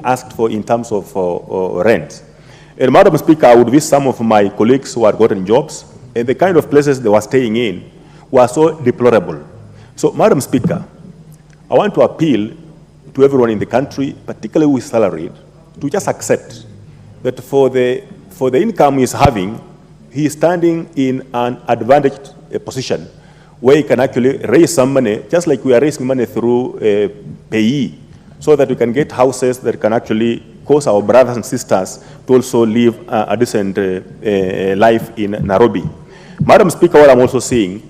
asked for in terms of rent. And Madam Speaker, I would wish some of my colleagues who had gotten jobs, and the kind of places they were staying in were so deplorable. So, Madam Speaker, I want to appeal to everyone in the country, particularly who is salaried, to just accept that for the income he's having, he is standing in an advantaged position where he can actually raise some money, just like we are raising money through payee, so that we can get houses that can actually cause our brothers and sisters to also live a decent life in Nairobi. Madam Speaker, what I'm also saying,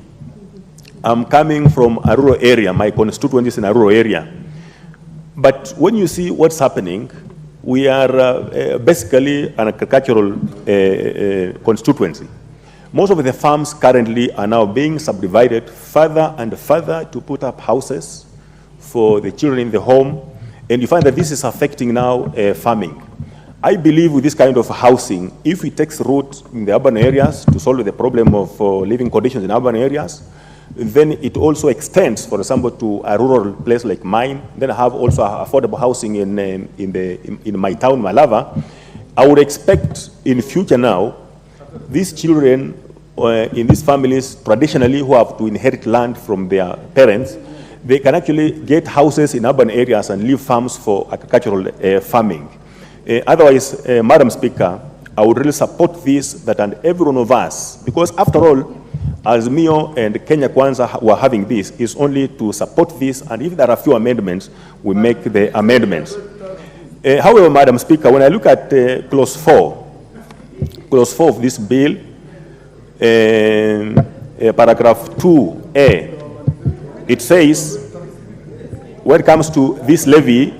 I'm coming from a rural area, my constituency is in a rural area. But when you see what's happening, we are basically an agricultural constituency. Most of the farms currently are now being subdivided further and further to put up houses for the children in the home, and you find that this is affecting now farming. I believe with this kind of housing, if it takes root in the urban areas to solve the problem of living conditions in urban areas, then it also extends, for example, to a rural place like mine. Then I have also affordable housing in my town, Malava. I would expect in future now, these children in these families traditionally who have to inherit land from their parents, they can actually get houses in urban areas and leave farms for agricultural farming. Otherwise, Madam Speaker, I would really support this, that and every one of us, because after all, Azimio and Kenya Kwanza were having this, is only to support this, and if there are few amendments, we make the amendments. However, Madam Speaker, when I look at clause 4 of this bill, paragraph 2A, it says, when it comes to this levy,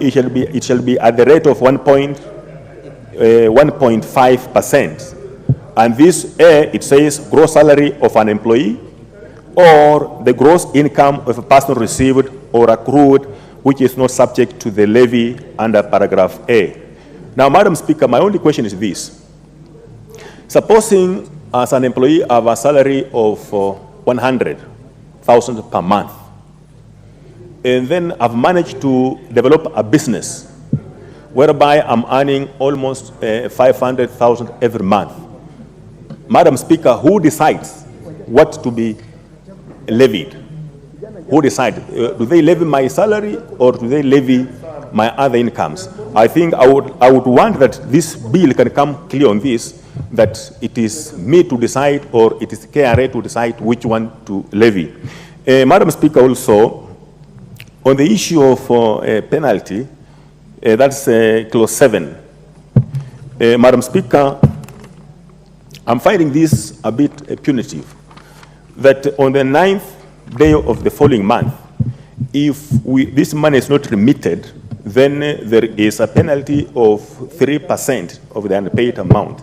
it shall be at the rate of 1.5%. And this A, it says gross salary of an employee or the gross income of a person received or accrued, which is not subject to the levy under paragraph A. Now, Madam Speaker, my only question is this. Supposing as an employee I have a salary of 100,000 per month, and then I've managed to develop a business whereby I'm earning almost 500,000 every month. Madam Speaker, who decides what to be levied? Who decides? Do they levy my salary or do they levy my other incomes? I think I would want that this bill can come clear on this, that it is me to decide or it is KRA to decide which one to levy. Madam Speaker, also, on the issue of penalty, that's clause 7. Madam Speaker, I'm finding this a bit punitive, that on the 9th day of the following month, if this money is not remitted, then there is a penalty of 3% of the unpaid amount.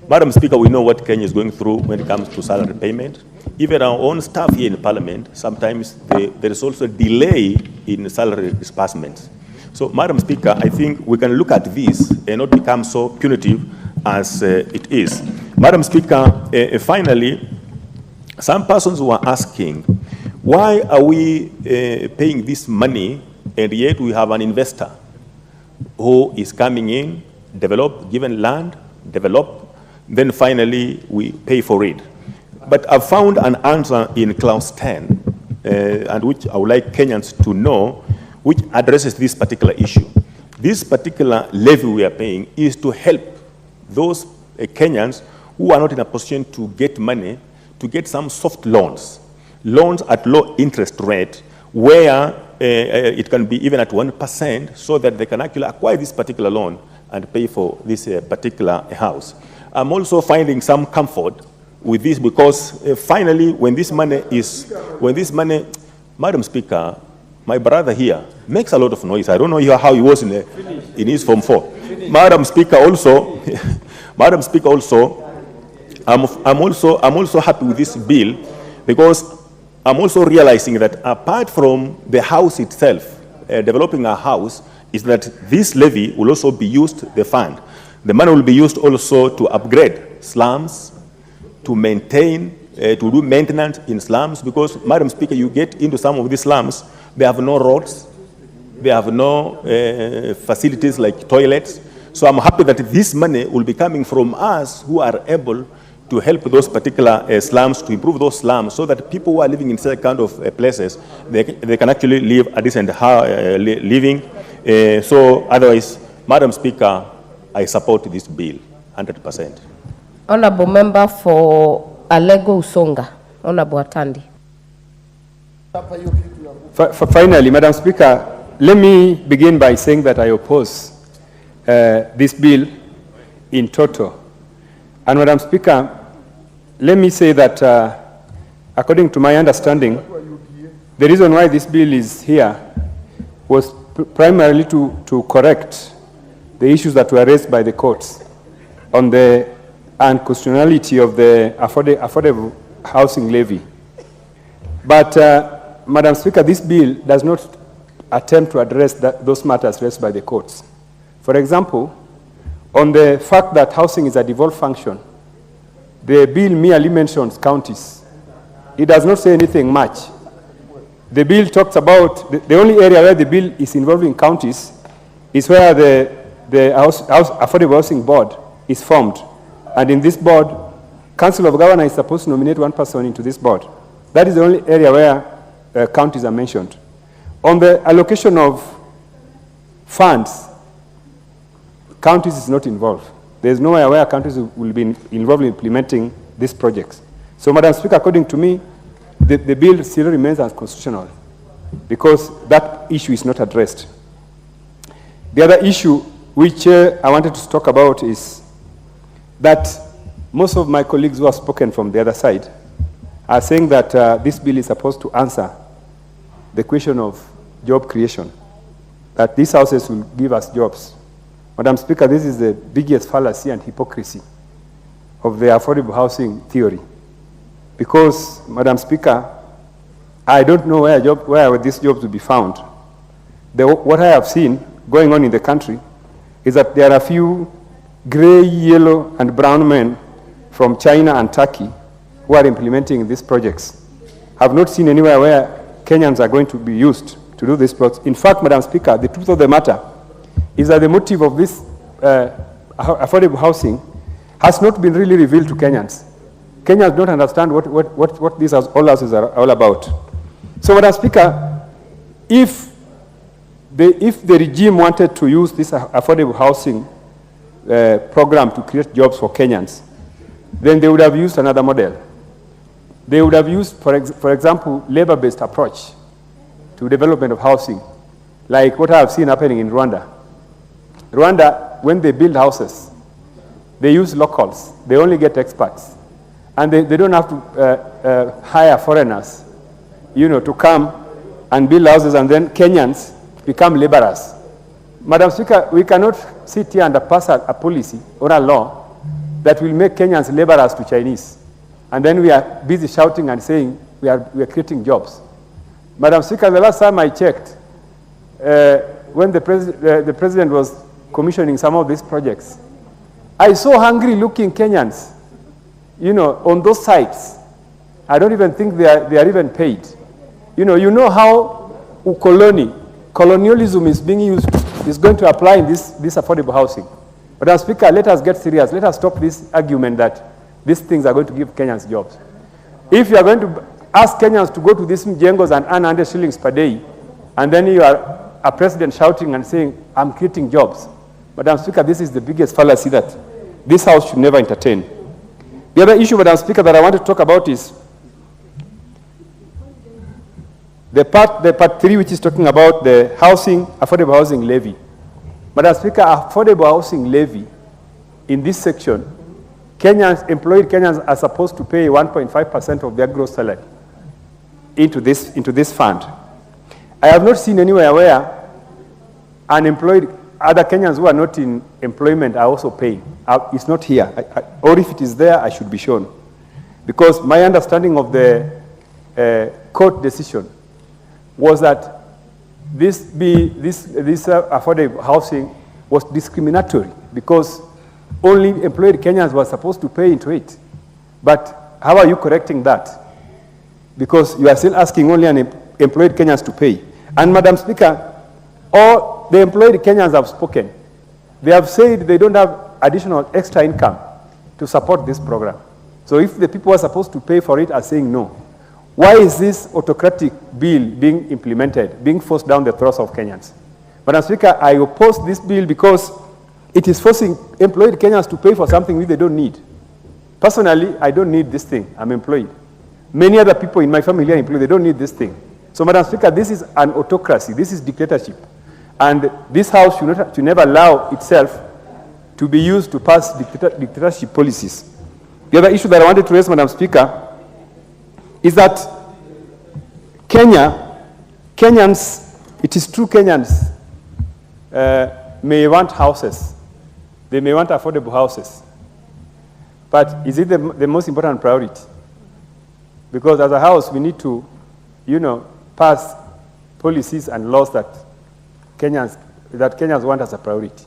Madam Speaker, we know what Kenya is going through when it comes to salary payment. Even our own staff here in Parliament, sometimes there is also a delay in salary disbursements. So, Madam Speaker, I think we can look at this and not become so punitive as it is. Madam Speaker, finally, some persons were asking, why are we paying this money and yet we have an investor who is coming in, develop, given land, develop, then finally we pay for it. But I found an answer in clause 10, and which I would like Kenyans to know, which addresses this particular issue. This particular levy we are paying is to help those Kenyans who are not in a position to get money, to get some soft loans at low interest rate, where it can be even at 1%, so that they can actually acquire this particular loan and pay for this particular house. I'm also finding some comfort with this because finally, when this money, Madam Speaker, my brother here makes a lot of noise. I don't know how he was in his Form 4. Madam Speaker, also, I'm also happy with this bill because I'm also realizing that apart from the house itself, developing a house, is that this levy will also be used, the fund. The money will be used also to upgrade slums, to maintain, to do maintenance in slums, because, Madam Speaker, you get into some of these slums, they have no roads, they have no facilities like toilets. So I'm happy that this money will be coming from us who are able to help those particular slums, to improve those slums, so that people who are living in such kind of places, they can actually live a decent living. So otherwise, Madam Speaker, I support this bill 100%. Honorable Member for Alego Usonga, Honorable Atandi. Finally, Madam Speaker, let me begin by saying that I oppose this bill in total. And Madam Speaker, let me say that according to my understanding, the reason why this bill is here was primarily to correct the issues that were raised by the courts on the unconstitutionality of the affordable housing levy. But, Madam Speaker, this bill does not attempt to address those matters raised by the courts. For example, on the fact that housing is a devolved function, the bill merely mentions counties. It does not say anything much. The bill talks about, the only area where the bill is involving counties is where the Affordable Housing Board is formed. And in this board, Council of Governors is supposed to nominate one person into this board. That is the only area where counties are mentioned. On the allocation of funds, counties is not involved. There is nowhere where counties will be involved in implementing these projects. So, Madam Speaker, according to me, the bill still remains unconstitutional because that issue is not addressed. The other issue which I wanted to talk about is that most of my colleagues who have spoken from the other side are saying that this bill is supposed to answer the question of job creation, that these houses will give us jobs. Madam Speaker, this is the biggest fallacy and hypocrisy of the affordable housing theory. Because, Madam Speaker, I don't know where these jobs will be found. What I have seen going on in the country is that there are a few gray, yellow, and brown men from China and Turkey who are implementing these projects. I have not seen anywhere where Kenyans are going to be used to do these projects. In fact, Madam Speaker, the truth of the matter is that the motive of this affordable housing has not been really revealed to Kenyans. Kenyans don't understand what these all houses are all about. So, Madam Speaker, if the regime wanted to use this affordable housing program to create jobs for Kenyans, then they would have used another model. They would have used, for example, labor-based approach to development of housing, like what I have seen happening in Rwanda. Rwanda, when they build houses, they use locals. They only get experts. And they don't have to hire foreigners, to come and build houses, and then Kenyans become laborers. Madam Speaker, we cannot sit here and pass a policy or a law that will make Kenyans laborers to Chinese. And then we are busy shouting and saying we are creating jobs. Madam Speaker, the last time I checked, when the president was commissioning some of these projects, I saw hungry-looking Kenyans, on those sites. I don't even think they are even paid. You know how colonialism is being used, is going to apply in this affordable housing. Madam Speaker, let us get serious. Let us stop this argument that these things are going to give Kenyans jobs. If you are going to ask Kenyans to go to these mjengos and earn 100 shillings per day, and then you are a president shouting and saying, I'm creating jobs. Madam Speaker, this is the biggest fallacy that this House should never entertain. The other issue, Madam Speaker, that I want to talk about is the part 3, which is talking about the affordable housing levy. Madam Speaker, affordable housing levy in this section, employed Kenyans are supposed to pay 1.5% of their gross salary into this fund. I have not seen anywhere where unemployed other Kenyans who are not in employment are also paying. It's not here. Or if it is there, I should be shown. Because my understanding of the court decision was that this affordable housing was discriminatory because only employed Kenyans were supposed to pay into it. But how are you correcting that? Because you are still asking only unemployed Kenyans to pay. And Madam Speaker, All the employed Kenyans have spoken. They have said they don't have additional extra income to support this program. So if the people who are supposed to pay for it are saying no, why is this autocratic bill being implemented, being forced down the throats of Kenyans? Madam Speaker, I oppose this bill because it is forcing employed Kenyans to pay for something which they don't need. Personally, I don't need this thing. I'm employed. Many other people in my family are employed. They don't need this thing. So, Madam Speaker, this is an autocracy. This is dictatorship. And this House should never allow itself to be used to pass dictatorship policies. The other issue that I wanted to raise, Madam Speaker, is that Kenyans, it is true Kenyans may want houses. They may want affordable houses. But is it the most important priority? Because as a House, we need to, pass policies and laws that Kenyans want as a priority.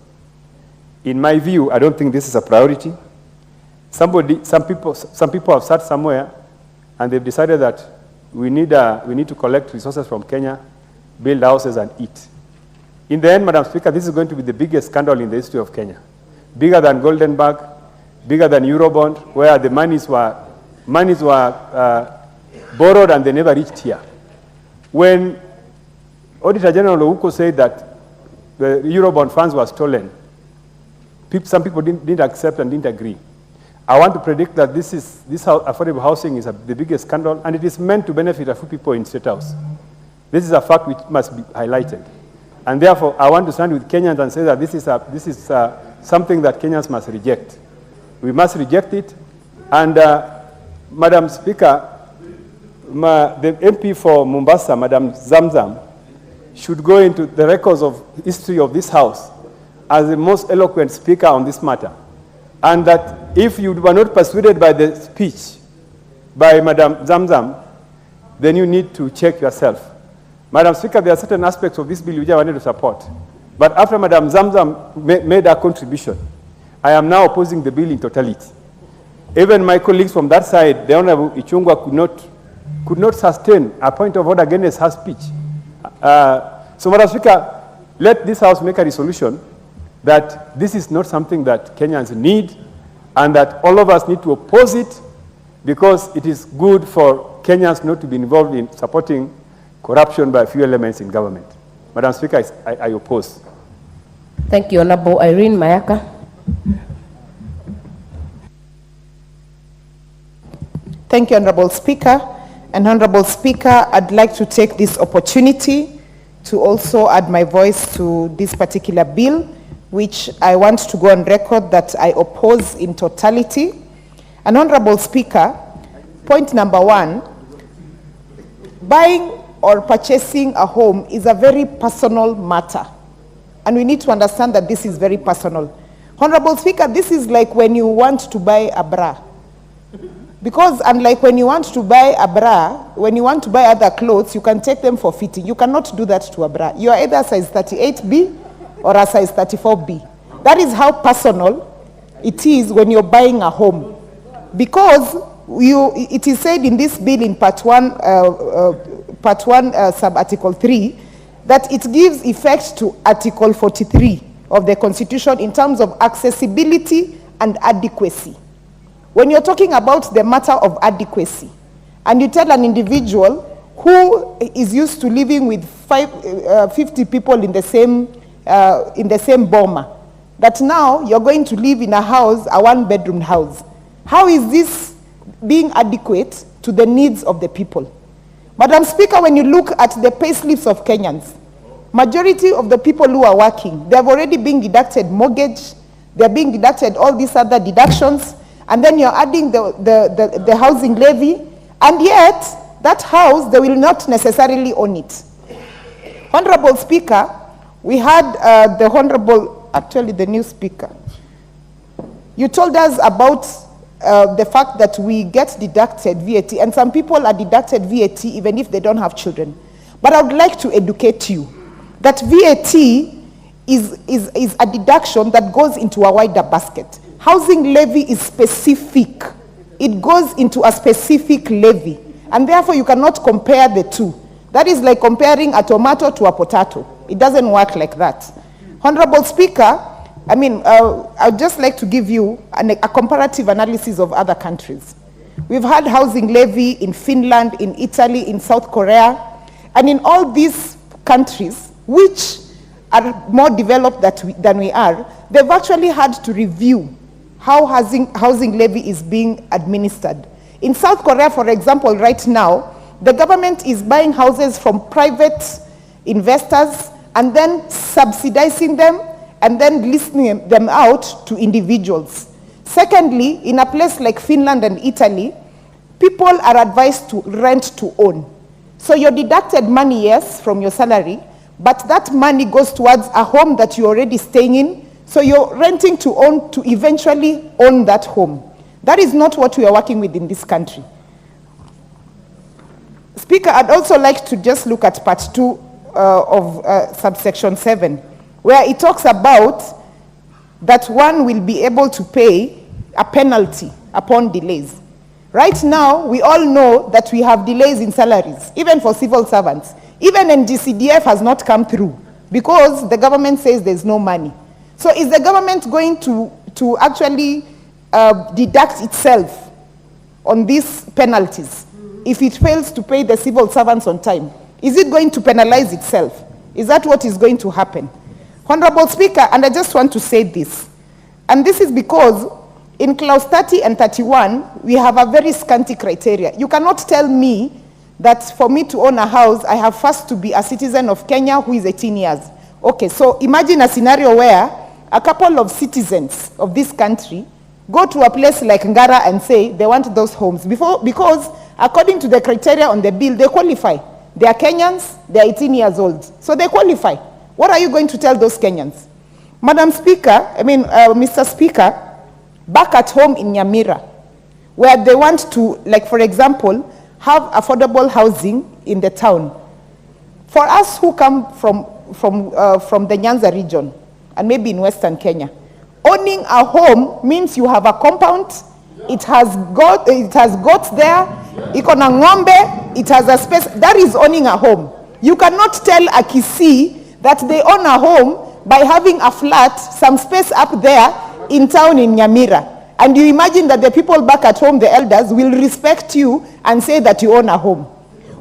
In my view, I don't think this is a priority. Some people have sat somewhere and they've decided that we need to collect resources from Kenya, build houses and eat. In the end, Madam Speaker, this is going to be the biggest scandal in the history of Kenya. Bigger than Goldenberg, bigger than Eurobond, where the monies were borrowed and they never reached here. When Auditor General Ouko said that the Eurobond funds were stolen, some people didn't accept and didn't agree. I want to predict that this affordable housing is the biggest scandal, and it is meant to benefit a few people in State House. This is a fact which must be highlighted. And therefore, I want to stand with Kenyans and say that this is something that Kenyans must reject. We must reject it. And Madam Speaker, the MP for Mombasa, Madam Zamzam, should go into the records of history of this House as the most eloquent speaker on this matter. And that if you were not persuaded by the speech by Madam Zamzam, then you need to check yourself. Madam Speaker, there are certain aspects of this bill which I wanted to support. But after Madam Zamzam made her contribution, I am now opposing the bill in totality. Even my colleagues from that side, the Honorable Ichungwa could not sustain a point of order against her speech. So, Madam Speaker, let this House make a resolution that this is not something that Kenyans need, and that all of us need to oppose it, because it is good for Kenyans not to be involved in supporting corruption by a few elements in government. Madam Speaker, I oppose. Thank you, Honorable Irene Mayaka. Thank you, Honorable Speaker. And Honorable Speaker, I'd like to take this opportunity to also add my voice to this particular bill, which I want to go on record that I oppose in totality. And Honorable Speaker, point number one, buying or purchasing a home is a very personal matter. And we need to understand that this is very personal. Honorable Speaker, this is like when you want to buy a bra. Because unlike when you want to buy a bra, when you want to buy other clothes, you can take them for fitting. You cannot do that to a bra. You are either size 38B or a size 34B. That is how personal it is when you're buying a home. Because it is said in this bill in Part 1, Sub-Article 3, that it gives effect to Article 43 of the Constitution in terms of accessibility and adequacy. When you're talking about the matter of adequacy, and you tell an individual who is used to living with 50 people in the same boma, that now you're going to live in a house, a one-bedroom house. How is this being adequate to the needs of the people? Madam Speaker, when you look at the pay slips of Kenyans, majority of the people who are working, they have already been deducted mortgage, they're being deducted all these other deductions, and then you're adding the housing levy, and yet that house, they will not necessarily own it. Honorable Speaker, we had the Honorable, actually the new Speaker. You told us about the fact that we get deducted VAT, and some people are deducted VAT even if they don't have children. But I would like to educate you that VAT is a deduction that goes into a wider basket. Housing levy is specific. It goes into a specific levy, and therefore you cannot compare the two. That is like comparing a tomato to a potato. It doesn't work like that. Honorable Speaker, I'd just like to give you a comparative analysis of other countries. We've had housing levy in Finland, in Italy, in South Korea, and in all these countries, which are more developed than we are, they've actually had to review how housing levy is being administered. In South Korea, for example, right now, the government is buying houses from private investors and then subsidizing them and then leasing them out to individuals. Secondly, in a place like Finland and Italy, people are advised to rent to own. So you're deducted money, yes, from your salary, but that money goes towards a home that you're already staying in. So you're renting to own to eventually own that home. That is not what we are working with in this country. Speaker, I'd also like to just look at part 2 of subsection 7, where it talks about that one will be able to pay a penalty upon delays. Right now, we all know that we have delays in salaries, even for civil servants. Even NGCDF has not come through because the government says there's no money. So is the government going to actually deduct itself on these penalties if it fails to pay the civil servants on time? Is it going to penalize itself? Is that what is going to happen? Honorable Speaker, and I just want to say this, and this is because in clause 30 and 31, we have a very scanty criteria. You cannot tell me that for me to own a house, I have first to be a citizen of Kenya who is 18 years. Okay, so imagine a scenario where a couple of citizens of this country go to a place like Ngara and say they want those homes because according to the criteria on the bill, they qualify. They are Kenyans, they are 18 years old, so they qualify. What are you going to tell those Kenyans? Madam Speaker, Mr. Speaker, back at home in Nyamira, where they want to, like for example, have affordable housing in the town. For us who come from the Nyanza region, and maybe in Western Kenya, owning a home means you have a compound, it has goats there, iko na ng'ombe, it has a space. That is owning a home. You cannot tell a Kisii that they own a home by having a flat, some space up there in town in Nyamira. And you imagine that the people back at home, the elders, will respect you and say that you own a home.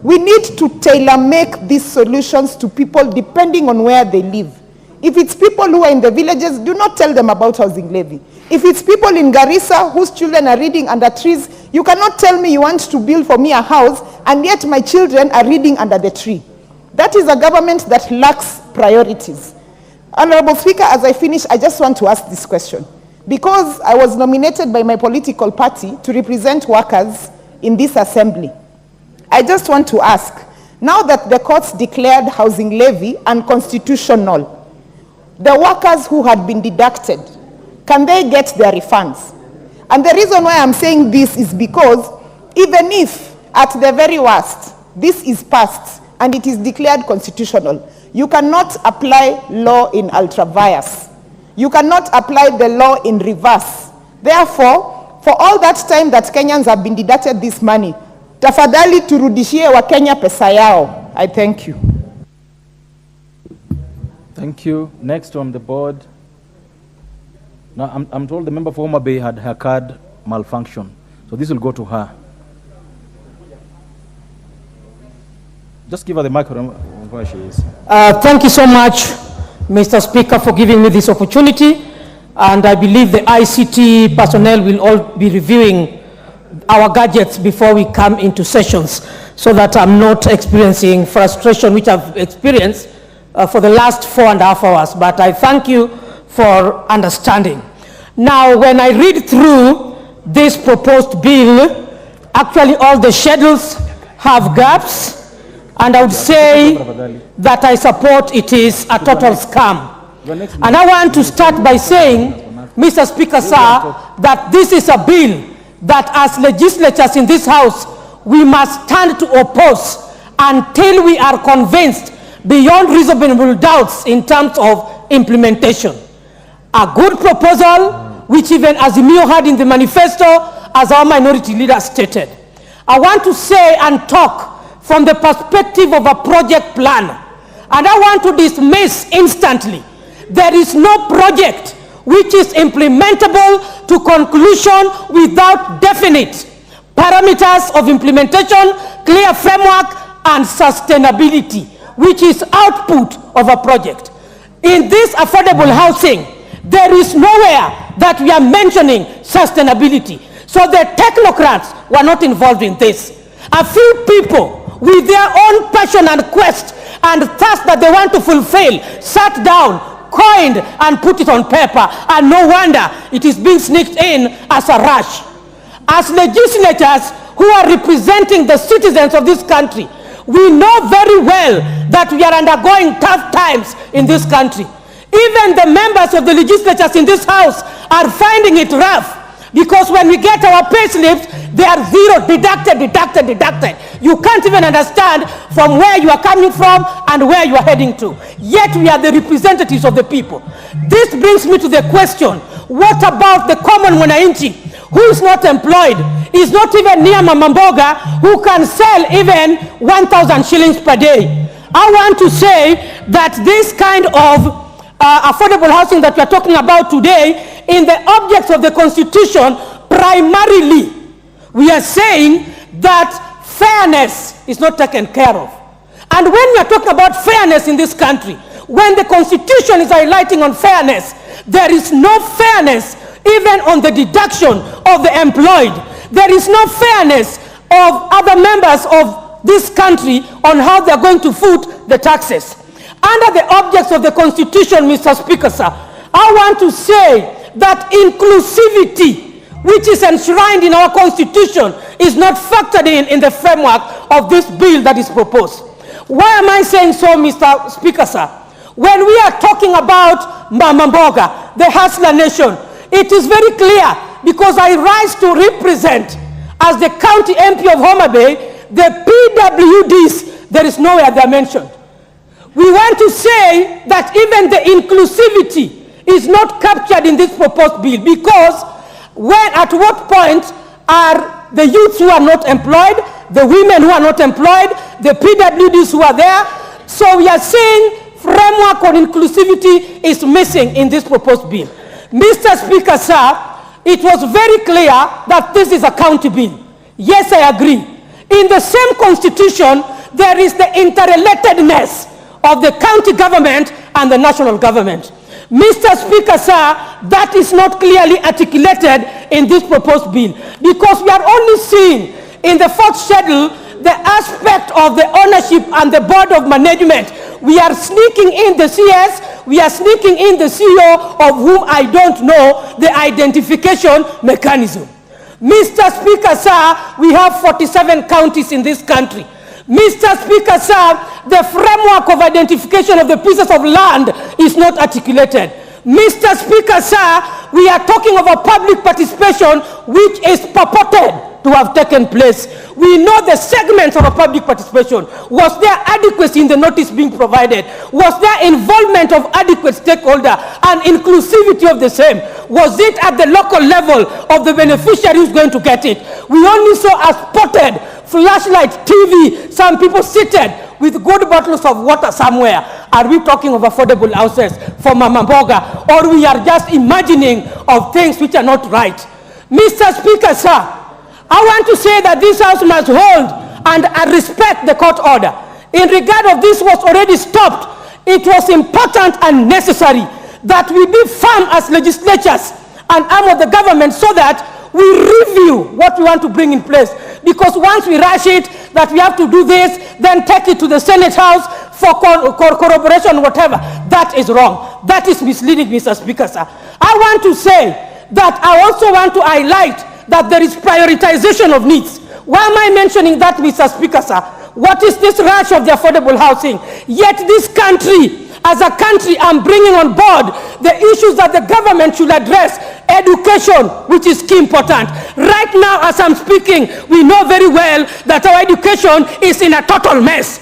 We need to tailor-make these solutions to people depending on where they live. If it's people who are in the villages, do not tell them about housing levy. If it's people in Garissa whose children are reading under trees, you cannot tell me you want to build for me a house and yet my children are reading under the tree. That is a government that lacks priorities. Honorable Speaker, as I finish, I just want to ask this question. Because I was nominated by my political party to represent workers in this assembly, I just want to ask, now that the courts declared housing levy unconstitutional, the workers who had been deducted, can they get their refunds? And the reason why I'm saying this is because even if at the very worst, this is passed and it is declared constitutional, you cannot apply law in ultra vires. You cannot apply the law in reverse. Therefore, for all that time that Kenyans have been deducted this money, tafadhali turudishie wa Kenya pesa yao. I thank you. Thank you. Next on the board. Now, I'm told the member for Homa Bay had her card malfunction. So this will go to her. Just give her the microphone where she is. Thank you so much, Mr. Speaker, for giving me this opportunity. And I believe the ICT personnel will all be reviewing our gadgets before we come into sessions so that I'm not experiencing frustration, which I've experienced for the last 4.5 hours. But I thank you for understanding. Now, when I read through this proposed bill, actually all the schedules have gaps, and I would say that I support it is a total scam. And I want to start by saying, Mr. Speaker, sir, that this is a bill that as legislatures in this House, we must stand to oppose until we are convinced beyond reasonable doubts in terms of implementation. A good proposal, which even Azimio had in the manifesto, as our minority leader stated. I want to say and talk from the perspective of a project plan. And I want to dismiss instantly. There is no project which is implementable to conclusion without definite parameters of implementation, clear framework, and sustainability, which is output of a project. In this affordable housing, there is nowhere that we are mentioning sustainability. So the technocrats were not involved in this. A few people with their own passion and quest and thirst that they want to fulfill sat down, coined, and put it on paper, and no wonder it is being sneaked in as a rush. As legislators who are representing the citizens of this country, we know very well that we are undergoing tough times in this country. Even the members of the legislatures in this house are finding it rough, because when we get our pay slips, they are zero, deducted. You can't even understand from where you are coming from and where you are heading to. Yet we are the representatives of the people. This brings me to the question, what about the common mwananchi who is not employed, is not even near Mama Mboga, who can sell even 1,000 shillings per day? I want to say that this kind of affordable housing that we are talking about today, in the objects of the Constitution, primarily, we are saying that fairness is not taken care of. And when we are talking about fairness in this country, when the Constitution is highlighting on fairness, there is no fairness even on the deduction of the employed. There is no fairness of other members of this country on how they are going to foot the taxes. Under the objects of the Constitution, Mr. Speaker, sir, I want to say that inclusivity, which is enshrined in our Constitution, is not factored in the framework of this bill that is proposed. Why am I saying so, Mr. Speaker, sir? When we are talking about Mama Mboga, the Hustler Nation, it is very clear, because I rise to represent, as the county MP of Homa Bay, the PWDs, there is nowhere they are mentioned. We want to say that even the inclusivity is not captured in this proposed bill, because at what point are the youths who are not employed, the women who are not employed, the PWDs who are there? So we are saying framework on inclusivity is missing in this proposed bill. Mr. Speaker, sir, it was very clear that this is a county bill. Yes, I agree. In the same Constitution, there is the interrelatedness of the county government and the national government. Mr. Speaker, sir, that is not clearly articulated in this proposed bill, because we are only seeing in the fourth schedule the aspect of the ownership and the board of management. We are sneaking in the CS, we are sneaking in the CEO, of whom I don't know the identification mechanism. Mr. Speaker, sir, we have 47 counties in this country. Mr. Speaker, sir, the framework of identification of the pieces of land is not articulated. Mr. Speaker, sir, we are talking of a public participation which is purported to have taken place. We know the segments of a public participation. Was there adequacy in the notice being provided? Was there involvement of adequate stakeholder and inclusivity of the same? Was it at the local level of the beneficiary who's going to get it? We only saw a spotted flashlight TV, some people seated with good bottles of water somewhere. Are we talking of affordable houses for Mama Mboga, or we are just imagining of things which are not right? Mr. Speaker, sir, I want to say that this house must hold and respect the court order. In regard of this was already stopped, it was important and necessary that we be firm as legislatures and arm of the government, so that we review what we want to bring in place. Because once we rush it, that we have to do this, then take it to the Senate House for corroboration, whatever, that is wrong. That is misleading, Mr. Speaker, sir. I want to say that I also want to highlight that there is prioritization of needs. Why am I mentioning that, Mr. Speaker, sir? What is this rush of the affordable housing? Yet this country, as a country, I'm bringing on board the issues that the government should address. Education, which is key important. Right now, as I'm speaking, we know very well that our education is in a total mess.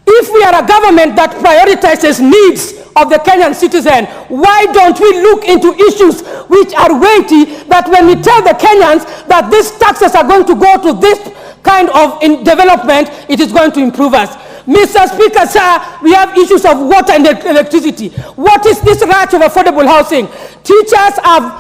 If we are a government that prioritizes needs of the Kenyan citizen, why don't we look into issues which are weighty, that when we tell the Kenyans that these taxes are going to go to this kind of development, it is going to improve us? Mr. Speaker, sir, we have issues of water and electricity. What is this rush of affordable housing? Teachers have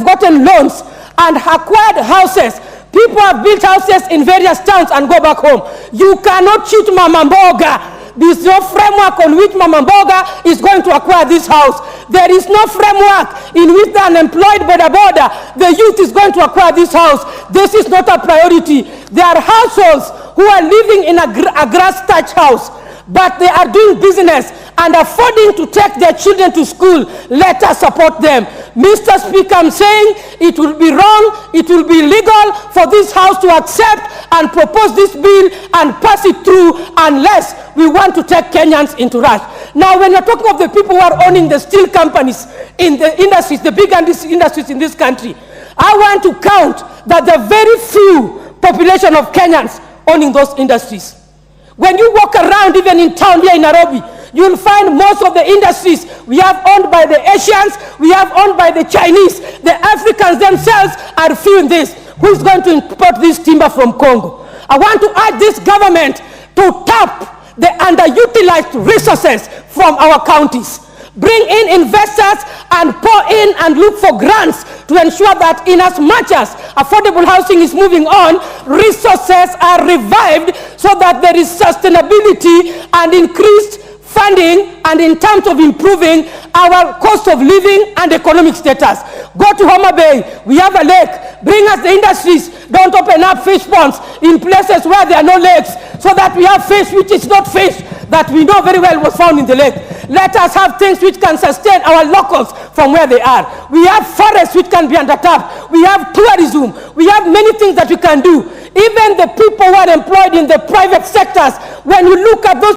gotten loans and acquired houses. People have built houses in various towns and go back home. You cannot cheat Mama Mboga. There is no framework on which Mama Mboga is going to acquire this house. There is no framework in which the unemployed border, the youth is going to acquire this house. This is not a priority. There are households who are living in a grass thatch house, but they are doing business and affording to take their children to school. Let us support them. Mr. Speaker, I'm saying it will be wrong, it will be illegal for this House to accept and propose this bill and pass it through unless we want to take Kenyans into rush. Now, when you're talking of the people who are owning the steel companies in the industries, the big industries in this country, I want to count that the very few population of Kenyans owning those industries. When you walk around, even in town here in Nairobi, you'll find most of the industries we have owned by the Asians, we have owned by the Chinese. The Africans themselves are feeling this. Who is going to import this timber from Congo? I want to urge this government to tap the underutilized resources from our counties. Bring in investors and pour in and look for grants to ensure that in as much as affordable housing is moving on, resources are revived so that there is sustainability and increased funding, and in terms of improving our cost of living and economic status. Go to Homa Bay, we have a lake. Bring us the industries. Don't open up fish ponds in places where there are no lakes, so that we have fish which is not fish, that we know very well was found in the lake. Let us have things which can sustain our locals from where they are. We have forests which can be undertapped. We have tourism. We have many things that we can do. Even the people who are employed in the private sectors, when you look at those